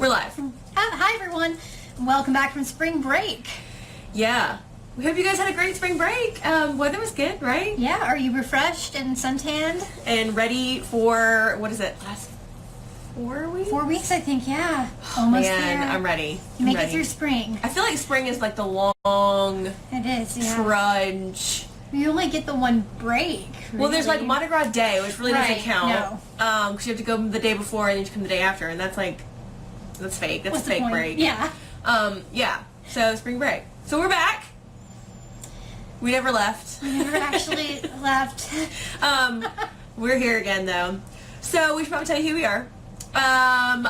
We're live. Hi everyone, welcome back from spring break. Yeah. We hope you guys had a great spring break. Weather was good, right? Yeah, are you refreshed and suntanned? And ready for, what is it, last 4 weeks? 4 weeks, I think, yeah. Almost Man, there. I'm ready. You make it through spring. I feel like spring is like the long It is, yeah. trudge. You only get the one break. Really. Well, there's like Mardi Gras Day, which really doesn't count. No. Because you have to go the day before and then you come the day after, and that's like, that's fake. That's What's a fake the point? break. Yeah. Yeah. So spring break. So we're back. We never left. We never actually left. We're here again though. So we should probably tell you who we are. I'm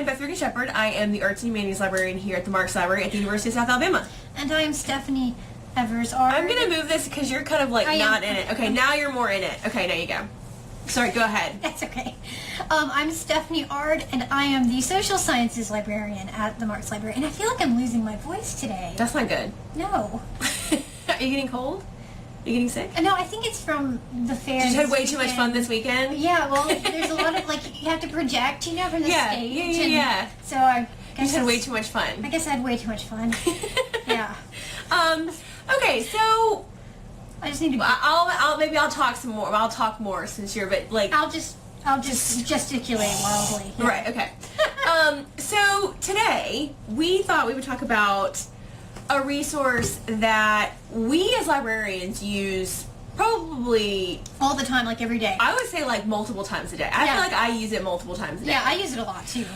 Beth and Shepherd. I am the Arts and Humanities Librarian here at the Marx Library at the University of South Alabama. And I am Stephanie Evers. I'm going to move this because you're kind of like not in it. Okay, now you're more in it. Okay, now you go. Sorry, go ahead. That's okay. I'm Stephanie Ard, and I am the Social Sciences Librarian at the Marx Library. And I feel like I'm losing my voice today. That's not good. No. Are you getting cold? Are you getting sick? No, I think it's from the fair. You had way too much fun this weekend? Yeah, well, there's a lot of, like, you have to project, from the stage. Yeah. So I You guess had way too much fun. I guess I had way too much fun. Yeah. Okay, so I just need to. maybe I'll talk some more. I'll talk more since you're, but like. I'll just gesticulate wildly. Yeah. Right. Okay. So today we thought we would talk about a resource that we as librarians use probably all the time, like every day. I would say like multiple times a day. I feel like I use it multiple times a day. Yeah, I use it a lot too.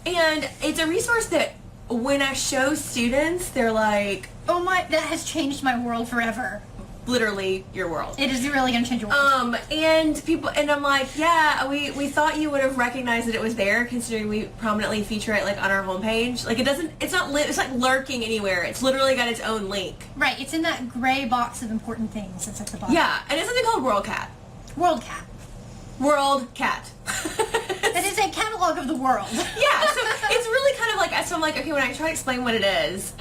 And it's a resource that when I show students, they're like, "Oh my, that has changed my world forever." Literally your world. It is really going to change your world. And I'm like, yeah, we thought you would have recognized that it was there, considering we prominently feature it like on our homepage. Like it's like lurking anywhere. It's literally got its own link. Right, it's in that gray box of important things that's at the bottom. Yeah, and it's something called WorldCat. WorldCat. WorldCat. That is a catalog of the world. Yeah, so it's really kind of like, so I'm like, okay, when I try to explain what it is,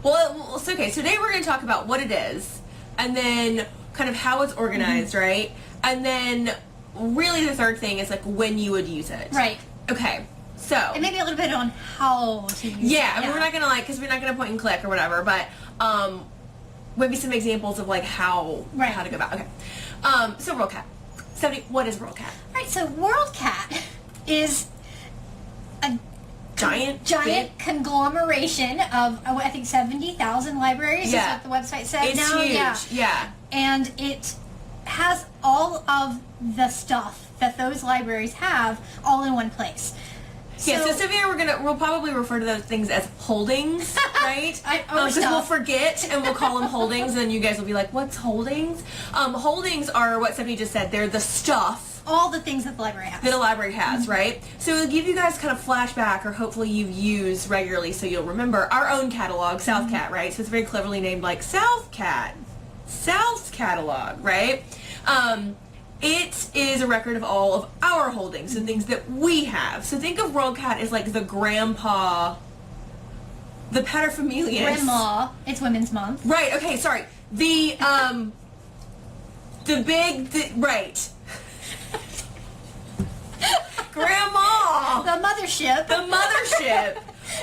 well, it's okay. So today we're going to talk about what it is, and then kind of how it's organized, right? And then really the third thing is like when you would use it. Right. Okay. So. And maybe a little bit on how to use it. Yeah, we're not going to because we're not going to point and click or whatever, but maybe some examples of like how to go about. Okay. So WorldCat. Stephanie, what is WorldCat? Right. So WorldCat is a giant conglomeration of I think 70,000 libraries is what the website said. It's now. Huge. Yeah. And it has all of the stuff that those libraries have all in one place. So Sylvia, we'll probably refer to those things as holdings, right? Because we'll forget and we'll call them holdings, and then you guys will be like, "What's holdings?" Holdings are what Stephanie just said. They're the stuff. All the things that the library has. That a library has, right? So it'll give you guys kind of flashback, or hopefully you've used regularly so you'll remember, our own catalog, SouthCat, right? So it's very cleverly named like SouthCat. South's catalog, right? It is a record of all of our holdings and things that we have. So think of WorldCat as like the grandpa, the paterfamilias. Grandma. It's Women's Month. Right, okay, sorry. Right. Grandma! The mothership. The mothership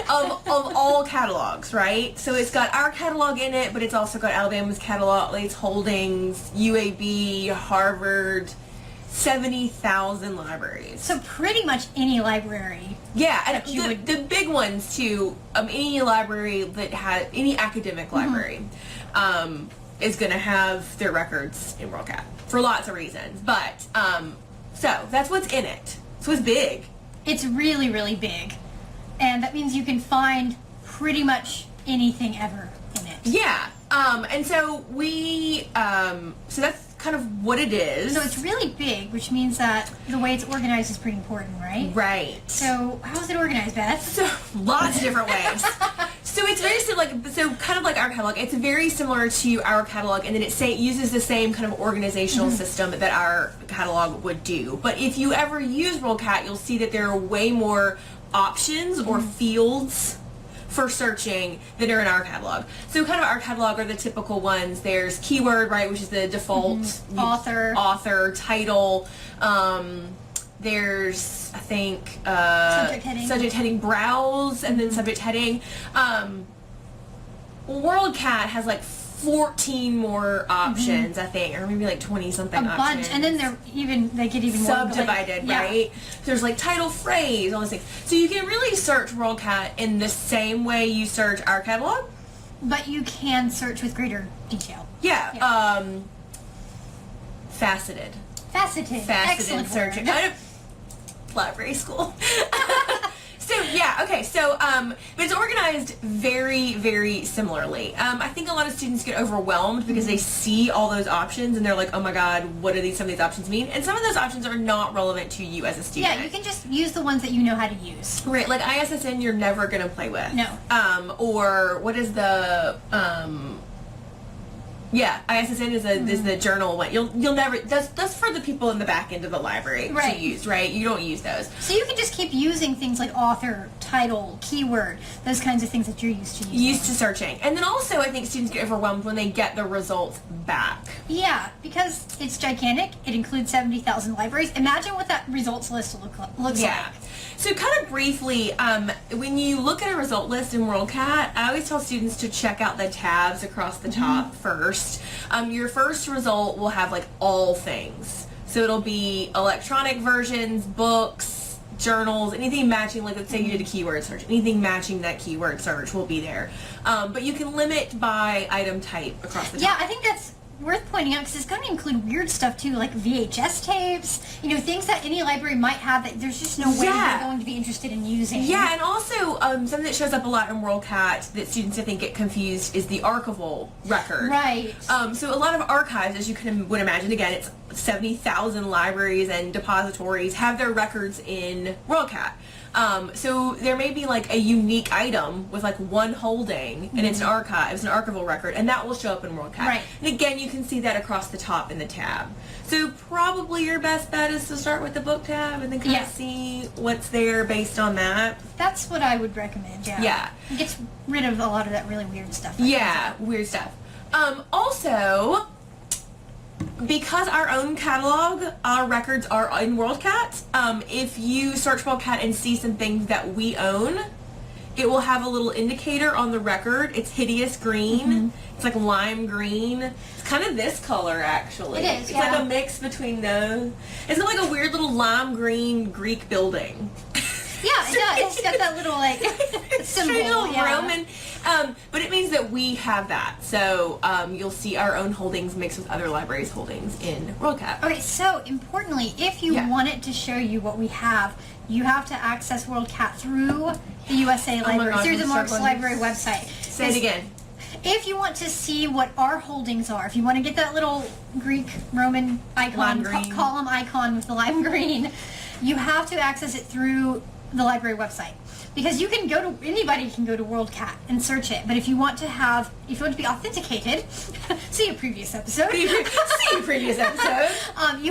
of all catalogs, right? So it's got our catalog in it, but it's also got Alabama's catalog, its holdings, UAB, Harvard, 70,000 libraries. So pretty much any library. Yeah, and the big ones too, any library that has, any academic library, is going to have their records in WorldCat for lots of reasons. But, so that's what's in it. So it's big. It's really, really big. And that means you can find pretty much anything ever in it. Yeah. And so so that's kind of what it is. So it's really big, which means that the way it's organized is pretty important, right? Right. So how's it organized, Beth? So lots of different ways. So it's very similar, kind of like our catalog. It's very similar to our catalog, and then it uses the same kind of organizational system that our catalog would do. But if you ever use WorldCat, you'll see that there are way more options or fields for searching that are in our catalog. So kind of our catalog are the typical ones. There's keyword, right, which is the default author, title, There's, I think, subject heading browse, and then subject heading. WorldCat has like 14 more options, I think, or maybe like 20 something options. A bunch, and then they get even more subdivided, right? So there's like title, phrase, all those things. So you can really search WorldCat in the same way you search our catalog, but you can search with greater detail. Yeah. Faceted Excellent searching. Library school. So yeah, okay, so but it's organized very, very similarly. I think a lot of students get overwhelmed because they see all those options and they're like, oh my god, what do some of these options mean? And some of those options are not relevant to you as a student. Yeah, you can just use the ones that you know how to use. Right, like ISSN you're never gonna play with. No. Or what is the ISSN is the journal one. You'll never, that's for the people in the back end of the library to use, right? You don't use those. So you can just keep using things like author, title, keyword, those kinds of things that you're used to using. Used to searching. And then also I think students get overwhelmed when they get the results back. Yeah, because it's gigantic. It includes 70,000 libraries. Imagine what that results list looks like. So kind of briefly, when you look at a result list in WorldCat, I always tell students to check out the tabs across the top first. Your first result will have like all things. So it'll be electronic versions, books, journals, anything matching, like let's say you did a keyword search, anything matching that keyword search will be there. But you can limit by item type across the top. Yeah, I think that's worth pointing out because it's going to include weird stuff too, like VHS tapes, things that any library might have that there's just no way they're going to be interested in using. Yeah, and also something that shows up a lot in WorldCat that students I think get confused is the archival record. Right. So a lot of archives, as you would imagine, again, it's 70,000 libraries and depositories have their records in WorldCat. So there may be like a unique item with like one holding and it's an archive, it's an archival record, and that will show up in WorldCat. Right. And again, you can see that across the top in the tab. So probably your best bet is to start with the book tab and then kind of see what's there based on that. That's what I would recommend, Yeah. It gets rid of a lot of that really weird stuff. Weird stuff. Also, because our own catalog, our records are in WorldCat, if you search WorldCat and see some things that we own, it will have a little indicator on the record. It's hideous green. It's like lime green. It's kind of this color, actually. It is, It's like a mix between those. It's got like a weird little lime green Greek building. Yeah, it does. It's got that little like symbol. Little Roman. But it means that we have that. So you'll see our own holdings mixed with other libraries' holdings in WorldCat. Okay, so importantly, if you want it to show you what we have, you have to access WorldCat through the USA Library, through the Marx Library website. Say it again. If you want to see what our holdings are, if you want to get that little Greek Roman icon, column icon with the lime green, you have to access it through the library website. Because anybody can go to WorldCat and search it, but if you want to be authenticated, see a previous episode. You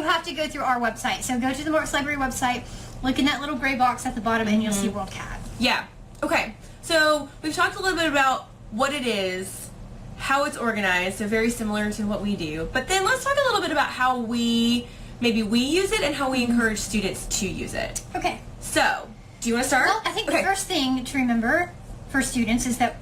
have to go through our website. So go to the Marx Library website, look in that little gray box at the bottom, and you'll see WorldCat. Yeah. Okay. So we've talked a little bit about what it is, how it's organized, so very similar to what we do. But then let's talk a little bit about how we use it and how we encourage students to use it. Okay. So, do you want to start? Well, I think the first thing to remember for students is that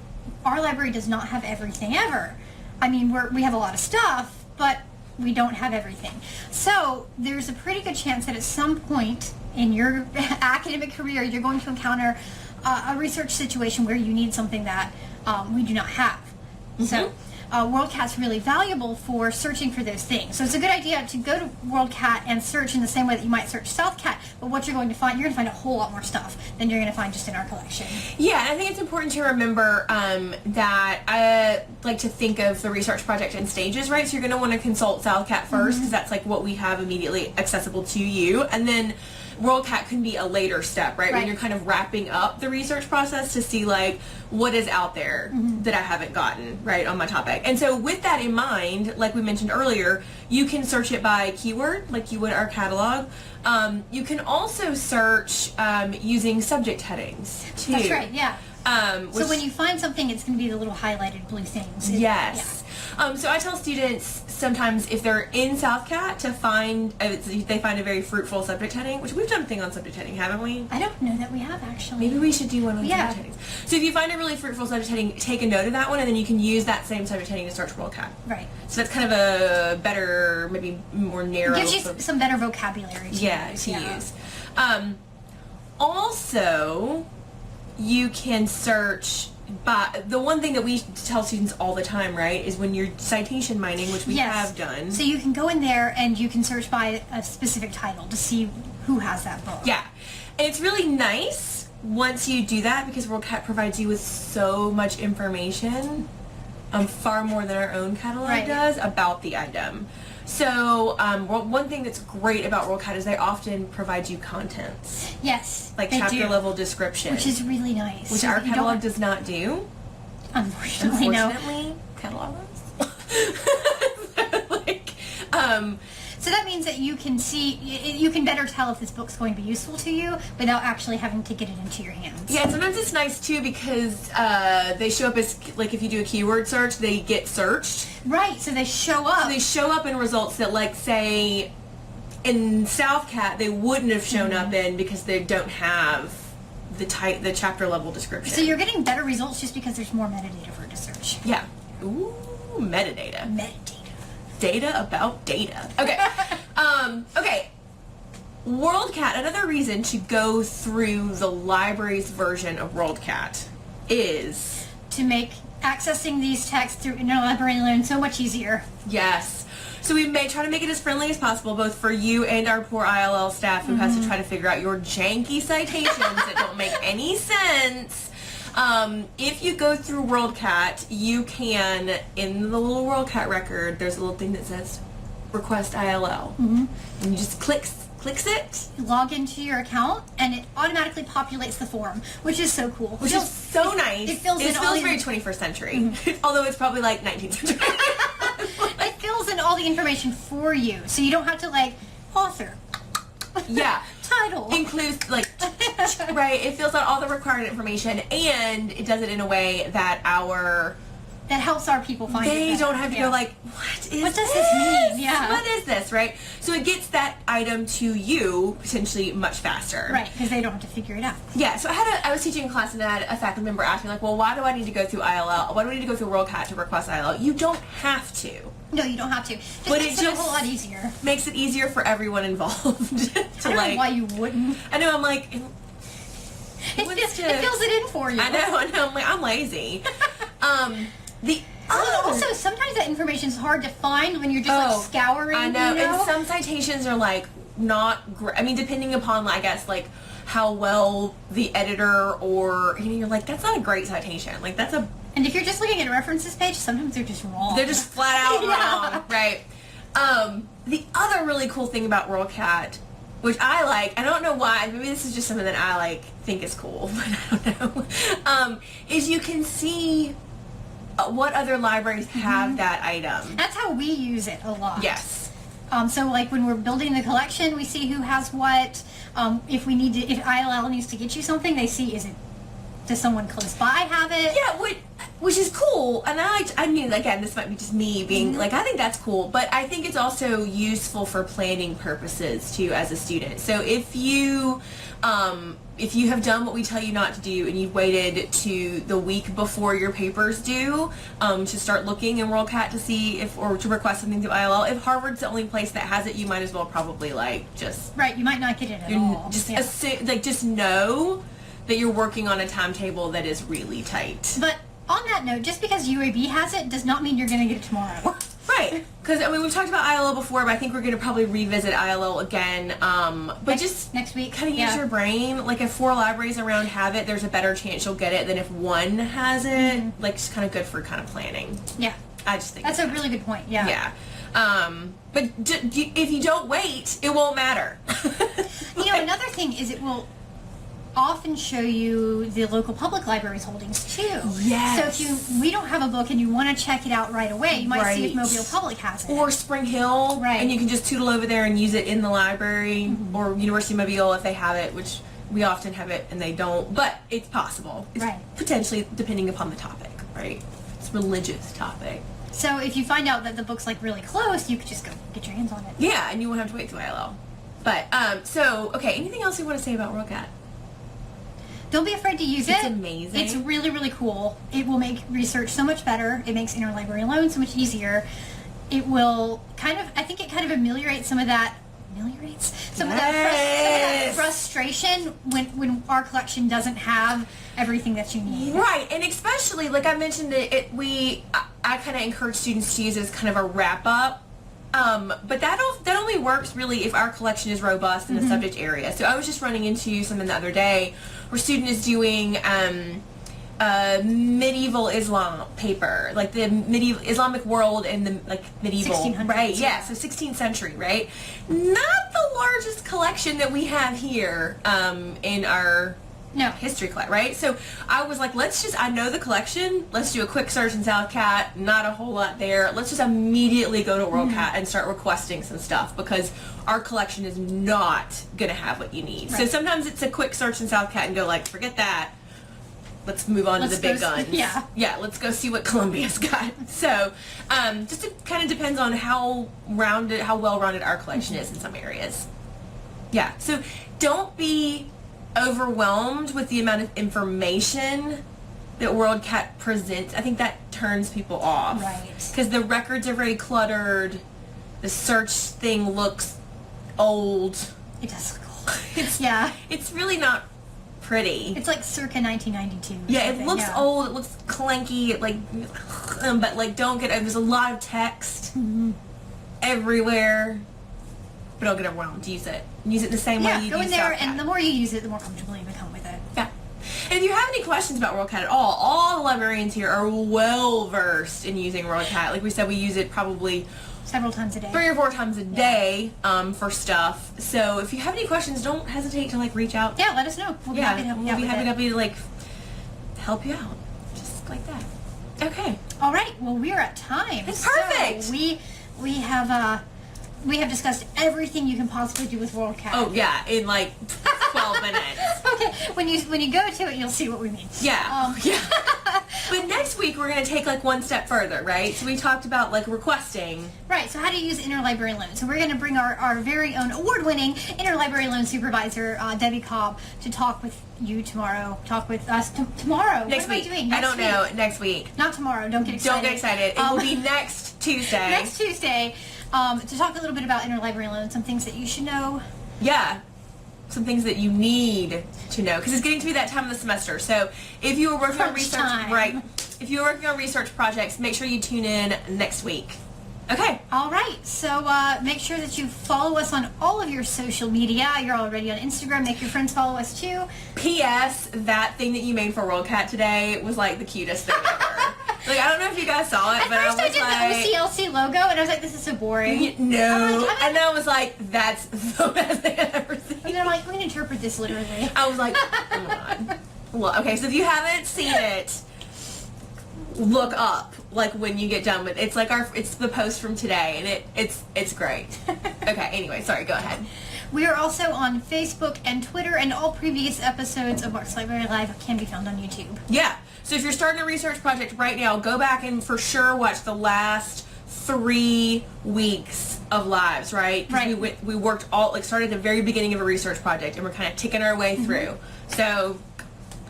our library does not have everything ever. I mean, we have a lot of stuff, but we don't have everything. So there's a pretty good chance that at some point in your academic career, you're going to encounter a research situation where you need something that we do not have. So WorldCat's really valuable for searching for those things. So it's a good idea to go to WorldCat and search in the same way that you might search SouthCat, but what you're going to find a whole lot more stuff than you're going to find just in our collection. Yeah, and I think it's important to remember that I like to think of the research project in stages, right? So you're going to want to consult SouthCat first, because that's like what we have immediately accessible to you, and then WorldCat can be a later step, right? When you're kind of wrapping up the research process to see like what is out there that I haven't gotten, right, on my topic. And so with that in mind, like we mentioned earlier, you can search it by keyword, like you would our catalog. You can also search using subject headings too. That's right, yeah. So when you find something, it's going to be the little highlighted blue things. Yes. So I tell students sometimes if they're in SouthCat to find, they find a very fruitful subject heading, which we've done a thing on subject heading, haven't we? I don't know that we have, actually. Maybe we should do one on Yeah. subject headings. So if you find a really fruitful subject heading, take a note of that one, and then you can use that same subject heading to search WorldCat. Right. So that's kind of a better, maybe more narrow. Gives you some better vocabulary to use. Also, you can search by, the one thing that we tell students all the time, right, is when you're citation mining, which we have done. So you can go in there and you can search by a specific title to see who has that book. Yeah. And it's really nice once you do that because WorldCat provides you with so much information, far more than our own catalog does, about the item. So one thing that's great about WorldCat is they often provide you contents. Yes, like they chapter do. level description. Which is really nice. Which so our that you catalog don't- does not do. Unfortunately, no. Catalog So that means that you can see, you can better tell if this book's going to be useful to you without actually having to get it into your hands. Yeah, and sometimes it's nice too because they show up as, like if you do a keyword search, they get searched. Right, so they show up. So they show up in results that, like, say, in SouthCat, they wouldn't have shown up in because they don't have the chapter level description. So you're getting better results just because there's more metadata for it to search. Yeah. Ooh, metadata. Metadata. Data about data. Okay. Okay. WorldCat, another reason to go through the library's version of WorldCat is To make accessing these texts through Interlibrary Learn so much easier. yes. So we may try to make it as friendly as possible, both for you and our poor ILL staff who has to try to figure out your janky citations that don't make any sense. If you go through WorldCat, you can, in the little WorldCat record, there's a little thing that says request ILL. And you just clicks it. Log into your account and it automatically populates the form, which is so cool. Which is so nice. It feels very 21st century, although it's probably like 19th century. It fills in all the information for you, so you don't have to like author. Yeah. Title. Includes, like, right, it fills out all the required information, and it does it in a way that that helps our people find it. they better. don't have to Yeah. go like, what does this mean? Yeah. What is this, right? So it gets that item to you potentially much faster. Right, because they don't have to figure it out. Yeah, so I was teaching a class and I had a faculty member ask me, like, well, why do I need to go through ILL? Why do I need to go through WorldCat to request ILL? You don't have to. No, you don't have to. Just But makes it it a just whole lot easier. Makes it easier for everyone involved to, I don't know why you wouldn't. I know, I'm like, It fills it in for you. I know, I'm like, I'm lazy. Also, sometimes that information is hard to find when you're just like scouring. I know, you know? and some citations are like not great. I mean, depending upon, I guess, like how well the editor or you're like, that's not a great citation. Like that's a. And if you're just looking at a references page, sometimes they're just wrong. They're just flat out Yeah. wrong, right? The other really cool thing about WorldCat, which I like, I don't know why, maybe this is just something that I think is cool, but I don't know, is you can see what other libraries have that item. That's how we use it a lot. Yes. So like when we're building the collection, we see who has what. If ILL needs to get you something, they see, does someone close by have it? Yeah, which is cool, and I mean, again, this might be just me being, I think that's cool, but I think it's also useful for planning purposes, too, as a student. So if you have done what we tell you not to do, and you've waited to the week before your papers due to start looking in WorldCat to see or to request something through ILL, if Harvard's the only place that has it, you might as well probably, just... Right, you might not get it at all. Just, just know that you're working on a timetable that is really tight. But on that note, just because UAB has it does not mean you're going to get it tomorrow. Right. Because, I mean, we've talked about ILL before, but I think we're going to probably revisit ILL again. But just next week. kind of use your brain. Like, if 4 libraries around have it, there's a better chance you'll get it than if one has it. Like, it's kind of good for kind of planning. Yeah. I just think that's a really good point. Yeah. Yeah. But if you don't wait, it won't matter. Another thing is it will often show you the local public library's holdings too. Yes. So if we don't have a book and you want to check it out right away, you might see if Mobile Public has it. Or Spring Hill. Right. And you can just tootle over there and use it in the library. Or University of Mobile if they have it, which we often have it and they don't. But it's possible. It's right. Potentially depending upon the topic, right? It's a religious topic. So if you find out that the book's like really close, you could just go get your hands on it. Yeah, and you won't have to wait through ILL. But, so, okay, anything else you want to say about WorldCat? Don't be afraid to use it. It's amazing. It's really, really cool. It will make research so much better. It makes interlibrary loans so much easier. It will I think it kind of ameliorates some of that, some of that frustration when our collection doesn't have everything that you need. Right, and especially, like I mentioned, I kind of encourage students to use it as kind of a wrap-up. But that only works really if our collection is robust in the subject area. So I was just running into something the other day where a student is doing medieval Islam paper, like the medieval Islamic world and the medieval, 1600s, right? Yeah, so 16th century, right? Not the largest collection that we have here in our history class, right? So I was like, I know the collection, let's do a quick search in SouthCat, not a whole lot there. Let's just immediately go to WorldCat and start requesting some stuff because our collection is not going to have what you need. Right. So sometimes it's a quick search in SouthCat and go like, forget that. Let's move on to the big guns. Yeah, let's go see what Columbia's got. So just it kind of depends on how well-rounded our collection is in some areas. Yeah, so don't be overwhelmed with the amount of information that WorldCat presents. I think that turns people off. Right. Because the records are very cluttered. The search thing looks old. It does look old. It's really not pretty. It's like circa 1992. Yeah, it looks old. It looks clanky. But don't get. There's a lot of text everywhere. But don't get overwhelmed. Use it. Use it the same way you use go in there, SouthCat. and the more you use it, the more comfortable you become with it. Yeah. And if you have any questions about WorldCat at all the librarians here are well versed in using WorldCat. Like we said, we use it probably several times a day. 3 or 4 times a day for stuff. So if you have any questions, don't hesitate to reach out. Yeah, let us know. We'll be happy to help you out. We'll be happy to help you out, just like that. Okay. All right. Well, we're at time. It's perfect. So we have discussed everything you can possibly do with WorldCat. Oh yeah, in 12 minutes. Okay, when you go to it, you'll see what we mean. Yeah. But next week we're going to take one step further, right? So we talked about requesting. Right. So how to use interlibrary loan. So we're going to bring our very own award-winning interlibrary loan supervisor, Debbie Cobb, to talk with you tomorrow. Talk with us tomorrow. Next week. What am I doing? I don't know. Next week. Not tomorrow. Don't get excited. Don't get excited. It will be next Tuesday. Next Tuesday. To talk a little bit about interlibrary loan, some things that you should know. Yeah. Some things that you need to know, because it's getting to be that time of the semester. So if you were working on research, if you were working on research projects, make sure you tune in next week. Okay. All right. So make sure that you follow us on all of your social media. You're already on Instagram. Make your friends follow us too. P.S. That thing that you made for WorldCat today was the cutest thing ever. I don't know if you guys saw it, but I did the OCLC logo, and I was like, this is so boring. No. And I was like, that's the best thing I've ever seen. And I'm like, we can interpret this literally. I was like, come on. Well, okay, so if you haven't seen it, look up when you get done with it. It's the post from today, and it's great. Okay, anyway, sorry, go ahead. We are also on Facebook and Twitter, and all previous episodes of Marx Library Live can be found on YouTube. Yeah. So if you're starting a research project right now, go back and for sure watch the last 3 weeks of lives, right? Right. We worked started at the very beginning of a research project, and we're kind of ticking our way through. So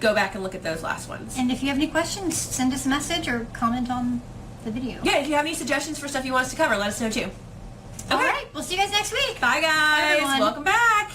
go back and look at those last ones. And if you have any questions, send us a message or comment on the video. Yeah, if you have any suggestions for stuff you want us to cover, let us know too. Okay. All right. We'll see you guys next week. Bye, guys. Bye, everyone. Welcome back.